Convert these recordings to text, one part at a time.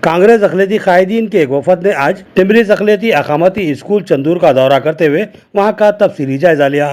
कांग्रेस अखिलती कायदीन के एक वफद ने आज टिमरीज अखिलती अकामती स्कूल चंदूर का दौरा करते हुए वहां का तफसीली जायजा लिया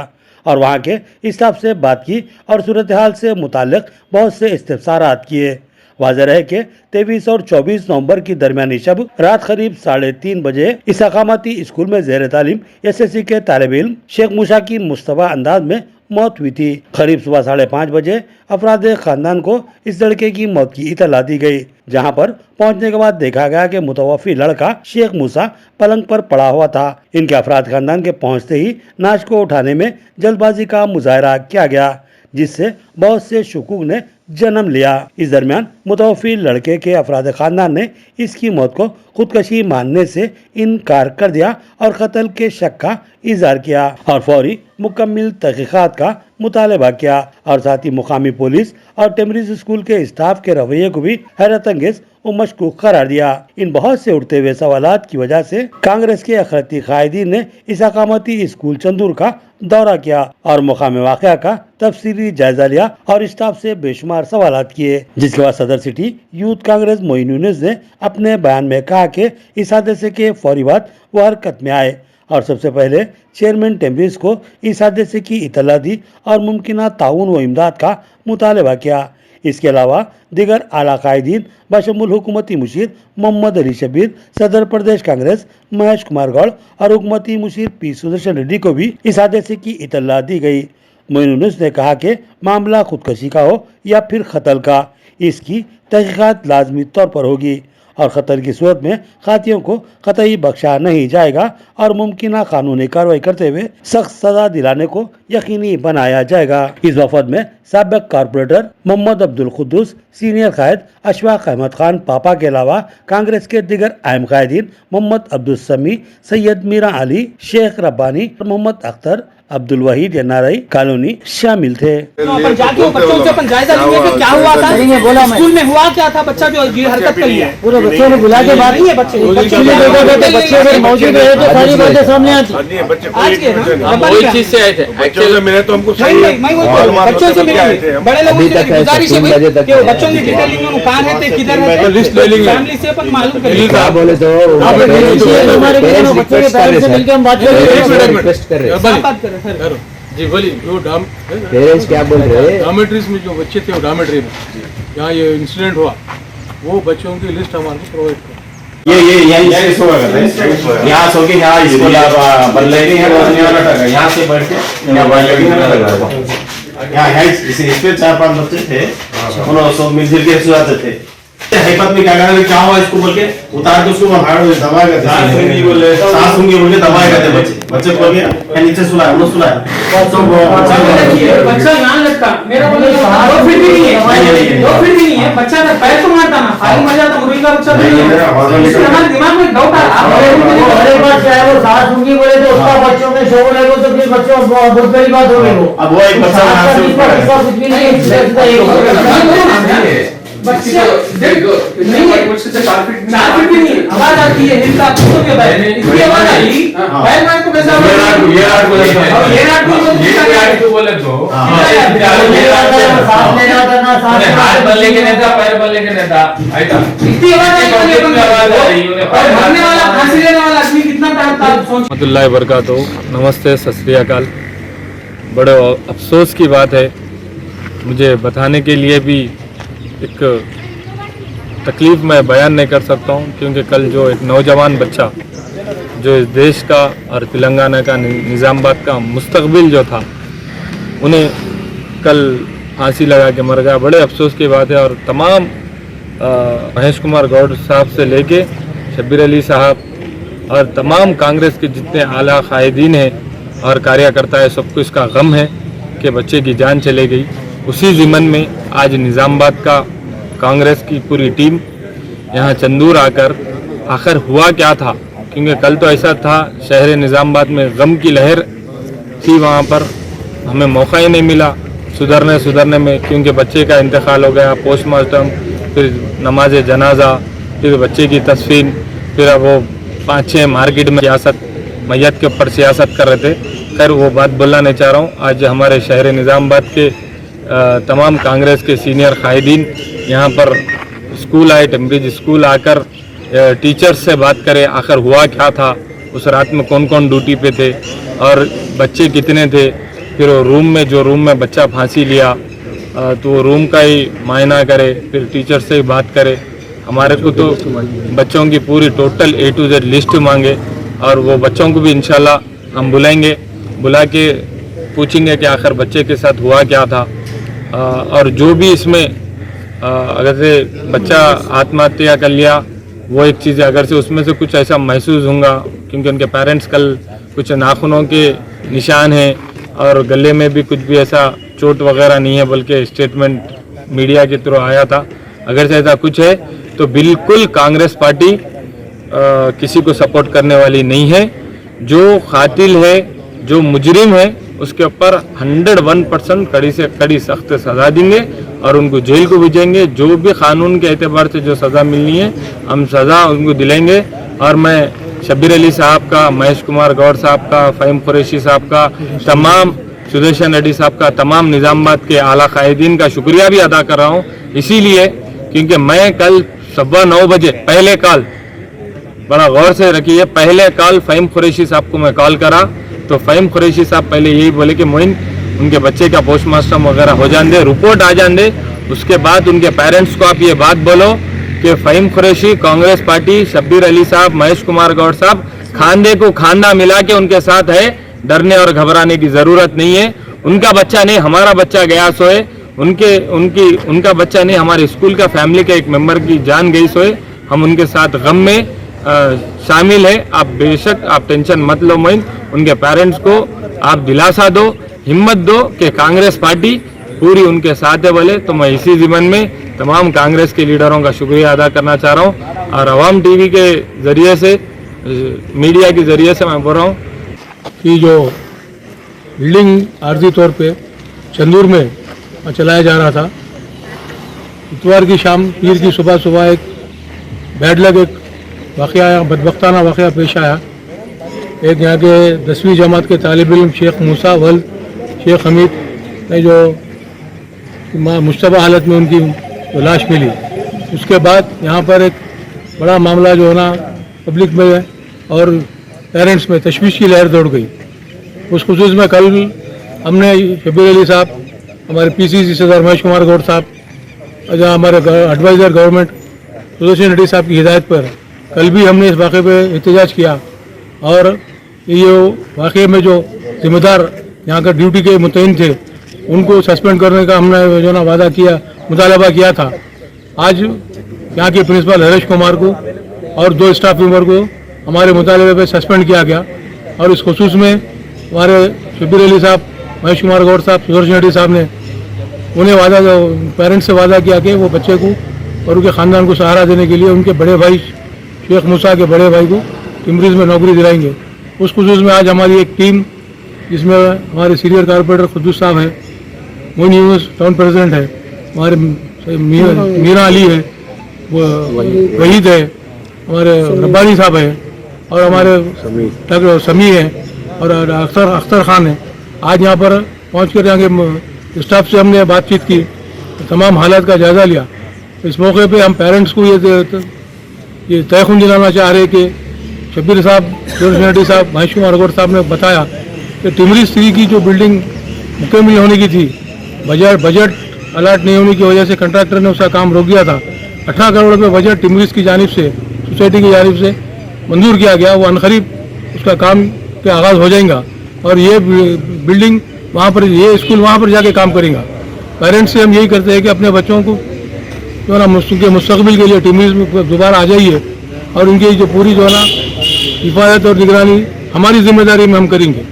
और वहां के स्टाफ से बात की और सूरत हाल से मुताल्लिक बहुत से इस्तिफसारात किए। वाज़ेह रहे कि 23 और 24 नवंबर की दरमियानी शब रात करीब 3:30 बजे इस अकामती स्कूल में ज़ेर तालीम SSC के तालिब इल्म शेख मूसा की मुश्तबा अंदाज में मौत हुई थी। करीब सुबह 5:30 बजे अफराद खानदान को इस लड़के की मौत की इतला दी गई, जहां पर पहुंचने के बाद देखा गया कि मुतवफ़ी लड़का शेख मूसा पलंग पर पड़ा हुआ था। इनके अफराद खानदान के पहुंचते ही नाश को उठाने में जल्दबाजी का मुजाहरा किया गया, जिससे बहुत से शुकूक ने जन्म लिया। इस दरमियान मुतवफ़ी लड़के के अफराद खानदान ने इसकी मौत को खुदकशी मानने से इनकार कर दिया और कत्ल के शक का इजहार किया और फौरी मुकम्मल तहकीकात का मुतालबा किया और साथ ही मुकामी पुलिस और टिमरीज स्कूल के स्टाफ के रवैये को भी हैरत अंगेज और मशकूक करार दिया। इन बहुत से उठते हुए सवालात की वजह से कांग्रेस के अखिलती कायदीन ने इस अकामती स्कूल चंदूर का दौरा किया और मकामी वाक़या का तफसीली जायजा लिया और स्टाफ से बेशुमार सवालात किए, जिसके बाद सदर सिटी यूथ कांग्रेस मोइन यूनुस ने अपने बयान में कहा कि इस हादसे के फौरी बाद वो हरकत में आए और सबसे पहले चेयरमैन टिमरीज को इस हादसे की इतला दी और मुमकिन ताउन व इमदाद का मुतालबा किया। इसके अलावा दीगर आला कायदीन बशमुल हुकूमती मुशीर मोहम्मद अली शबीर, सदर प्रदेश कांग्रेस महेश कुमार गौड़ और हुकूमती मुशीर पी सुदर्शन रेड्डी को भी इस हादसे की इतला दी गई। मोइन यूनुस ने कहा कि मामला खुदकशी का हो या फिर कत्ल का, इसकी तहकीकात लाजमी तौर पर होगी और कत्ल की सूरत में खातियों को कतई बख्शा नहीं जाएगा और मुमकिन कानूनी कार्रवाई करते हुए सख्त सजा दिलाने को यकीनी बनाया जाएगा। इस वफद में साबिक कारपोरेटर मोहम्मद अब्दुल कुद्दूस, सीनियर कायद अशफाक अहमद खान पापा के अलावा कांग्रेस के दिगर अहम कायदीन मोहम्मद अब्दुल समी, सैयद मीरा अली, शेख रब्बानी, मोहम्मद अख्तर, अब्दुल वहीद NRI कॉलोनी शामिल थे। अपन जाके बच्चों से अपन जायजा लेंगे कि क्या हुआ था, स्कूल में हुआ क्या था, बच्चा जो ये हरकत करी है। पूरे बच्चों ने बुला के बात नहीं है, बच्चे मौजूद रहे तो सारी बातें सामने आती। आज के वही चीज से आए थे, बच्चों से मिले तो हमको बच्चों से मिले, बड़े लोगों से गुजारिश है कि बच्चों की डिटेलिंग में कहां रहते, किधर रहते, लिस्ट ले लेंगे, फैमिली से अपन मालूम करेंगे। क्या बोले तो हमारे बच्चों के पेरेंट्स से मिलकर हम बात करें। जी बोलिए। वो पेरेंट्स क्या बोल रहे हैं? डॉर्मेट्रीज में जो बच्चे थे वो डॉर्मेट्री में जहाँ ये इंसिडेंट हुआ वो बच्चों की लिस्ट हमारे को प्रोवाइड करो। ये यहाँ सो के यहाँ स्कूल बदलेंगे यहाँ से बैठ के यहाँ है इस पे 4-5 बच्चे थे, उन्होंने सब मिलजुल के सुनाते थे। हैपत में क्या करेंगे, क्या हुआ इसको बोल के उतार के उसको दबाएगा, सांस सूंघी बोल के दबाएगा बच्चे को गया नीचे सुलाया, उन्होंने सुलाया बच्चा यहाँ लटका, मेरा बोले 2 फीट भी नहीं है, 2 फीट भी नहीं है, बच्चा का पैर तो मारता ना, फायरिंग मर जाता, मुर्गी का बच्चा नहीं है। इसलिए हमारे दिमाग में डाउट आ रहा है। हमारे पास चाहे वो सांस सूंघी बोले तो उसका बच्चों में शोर है, तो फिर बच्चों बहुत बड़ी बात हो गई। वो अब वो एक बच्चा कुछ भी नहीं बच्चे नहीं है, 4 फीट भी नहीं है, आवाज आती है, हिलता कुत्तों के बैल इसकी आवाज आई, बैल मार को कैसा ये रात को बोले तो हाथ बल्ले के नेता पैर बल्ले के नेता आइता इतनी आवाज आई और मरने वाला फांसी लेने वाला आदमी कितना ताकत सोच। रहमतुल्लाहि व बरकातहू। नमस्ते, सत श्री अकाल। बड़े अफसोस की बात है, मुझे बताने के लिए भी एक तकलीफ मैं बयान नहीं कर सकता हूँ, क्योंकि कल जो एक नौजवान बच्चा जो इस देश का और तेलंगाना का निज़ामाबाद का मुस्तकबिल जो था, उन्हें कल फांसी लगा के मर गया। बड़े अफसोस की बात है और तमाम महेश कुमार गौड़ साहब से लेके शब्बीर अली साहब और तमाम कांग्रेस के जितने आला कायदीन हैं और कार्यकर्ता है, सबको इसका गम है कि बच्चे की जान चले गई। उसी ज़िमन में आज निज़ामाबाद का कांग्रेस की पूरी टीम यहाँ चंदूर आकर आखिर हुआ क्या था, क्योंकि कल तो ऐसा था शहर निज़ामाबाद में गम की लहर थी, वहाँ पर हमें मौका ही नहीं मिला सुधरने में, क्योंकि बच्चे का इंतकाल हो गया, पोस्टमार्टम, फिर नमाज जनाजा, फिर बच्चे की तस्वीर, फिर अब वो 5-6 मार्केट में सियासत मैयत के ऊपर सियासत कर रहे थे। खैर वो बात बोलना नहीं चाह रहा हूँ। आज हमारे शहर निज़ामाबाद के तमाम कांग्रेस के सीनियर कायदीन यहाँ पर स्कूल आए, टिमरीज स्कूल आकर टीचर्स से बात करें आखिर हुआ क्या था, उस रात में कौन कौन ड्यूटी पे थे और बच्चे कितने थे। फिर वो रूम में बच्चा फांसी लिया तो वो रूम का ही मायना करे, फिर टीचर से ही बात करे। हमारे को तो बच्चों की पूरी total A to Z list मांगे और वो बच्चों को भी इंशाल्लाह हम बुला के पूछेंगे कि आखिर बच्चे के साथ हुआ क्या था। और जो भी इसमें अगर से बच्चा आत्महत्या कर लिया वो एक चीज़ है, अगर से उसमें से कुछ ऐसा महसूस होगा क्योंकि उनके पेरेंट्स कल कुछ नाखूनों के निशान हैं और गले में भी कुछ भी ऐसा चोट वगैरह नहीं है, बल्कि स्टेटमेंट मीडिया के थ्रू आया था। अगर से ऐसा कुछ है तो बिल्कुल कांग्रेस पार्टी किसी को सपोर्ट करने वाली नहीं है। जो कातिल है, जो मुजरिम है, उसके ऊपर 101% कड़ी से कड़ी सख्त सज़ा देंगे और उनको जेल को भेजेंगे। जो भी कानून के एतबार से जो सज़ा मिलनी है हम सज़ा उनको दिलाएंगे। और मैं शब्बीर अली साहब का, महेश कुमार गौर साहब का, फ़हीम कुरैशी साहब का, तमाम सुदर्शन रेड्डी साहब का, तमाम निज़ामाबाद के आला कायदीन का शुक्रिया भी अदा कर रहा हूँ, इसीलिए क्योंकि मैं कल 9:15 बजे पहले कॉल, बड़ा गौर से रखिए, पहले कॉल फ़हीम कुरैशी साहब को मैं कॉल करा तो फ़हीम कुरैशी साहब पहले यही बोले कि मोइन उनके बच्चे का पोस्टमार्टम वगैरह हो जाने दे, रिपोर्ट आ जाने दे, उसके बाद उनके पेरेंट्स को आप ये बात बोलो कि फ़हीम कुरैशी, कांग्रेस पार्टी, शब्बीर अली साहब, महेश कुमार गौर साहब खांदे को खांदा मिला के उनके साथ है, डरने और घबराने की ज़रूरत नहीं है। उनका बच्चा नहीं, हमारा बच्चा गया सोए, उनका बच्चा नहीं, हमारे स्कूल का फैमिली का एक मेंबर की जान गई सोए, हम उनके साथ गम में शामिल है। आप बेशक आप टेंशन मत लो मोइन, उनके पेरेंट्स को आप दिलासा दो, हिम्मत दो कि कांग्रेस पार्टी पूरी उनके साथ है बोले। तो मैं इसी ज़िमन में तमाम कांग्रेस के लीडरों का शुक्रिया अदा करना चाह रहा हूँ और अवाम टीवी के ज़रिए से, मीडिया के ज़रिए से मैं बोल रहा हूँ कि जो बिल्डिंग आर्जी तौर पे चंदूर में चलाया जा रहा था, इतवार की शाम पीर की सुबह एक बैड लक एक वाक़या आया, बदबख्ताना वाक़या पेश आया। एक यहाँ के 10वीं जमात के तालिब इल्म शेख मूसा वल्द शेख हमीद ने जो मुश्तबा हालत में उनकी लाश मिली, उसके बाद यहाँ पर एक बड़ा मामला जो है ना पब्लिक में और पेरेंट्स में तशवीश की लहर दौड़ गई। उस खुसूस में कल हमने शब्बीर अली साहब, हमारे PCC सदर महेश कुमार गौर साहब, हमारे एडवाइज़र गवर्नमेंट सुदर्शन रेड्डी साहब की हिदायत पर कल भी हमने इस वाक़े पे एहतजाज किया और ये वाक़े में जो जिम्मेदार यहाँ का ड्यूटी के मुतय्यन थे उनको सस्पेंड करने का हमने जो ना वादा किया, मुतालबा किया था। आज यहाँ के प्रिंसिपल हरीश कुमार को और 2 स्टाफ मेंबर को हमारे मुतालबे पे सस्पेंड किया गया और इस खुसूस में हमारे शब्बीर अली साहब, महेश कुमार गौर साहब, सुदर्शन रेड्डी साहब ने उन्हें पेरेंट्स से वादा किया कि वो बच्चे को और उनके ख़ानदान को सहारा देने के लिए उनके बड़े भाई शेख मूसा के बड़े भाई को टिमरीज में नौकरी दिलाएंगे। उस खुसूस में आज हमारी एक टीम, जिसमें हमारे सीनियर कॉर्पोरेटर खुद्दूस साहब है, मोइन यूनुस टाउन प्रेसिडेंट है, हमारे मीरा अली है, वहीद है, हमारे रब्बानी साहब है और हमारे समी है और अख्तर खान है। आज यहाँ पर पहुँच कर यहाँ के स्टाफ से हमने बातचीत की, तमाम हालात का जायज़ा लिया। इस मौके पे हम पेरेंट्स को ये तयखुन दिलाना चाह रहे कि शब्बीर साहब, सुदर्शन रेड्डी साहब, महेश कुमार गौर साहब ने बताया कि टिमरीज 3 की जो बिल्डिंग मुकम्मल होने की थी, बजट अलर्ट नहीं होने की वजह से कंट्रैक्टर ने उसका काम रोक दिया था। 18 करोड़ रुपये बजट टिमरीज की जानिब से, सोसाइटी की जानिब से मंजूर किया गया। वो अनकरीब उसका काम के आगाज़ हो जाएगा और ये बिल्डिंग वहाँ पर, ये स्कूल वहाँ पर जाके काम करेगा। पेरेंट्स से हम यही करते हैं कि अपने बच्चों को जो है ना उनके मुस्तकबिल के लिए टिमरीज में दोबारा आ जाइए और उनकी जो पूरी जो है ना हिफाजत और निगरानी हमारी जिम्मेदारी में हम करेंगे।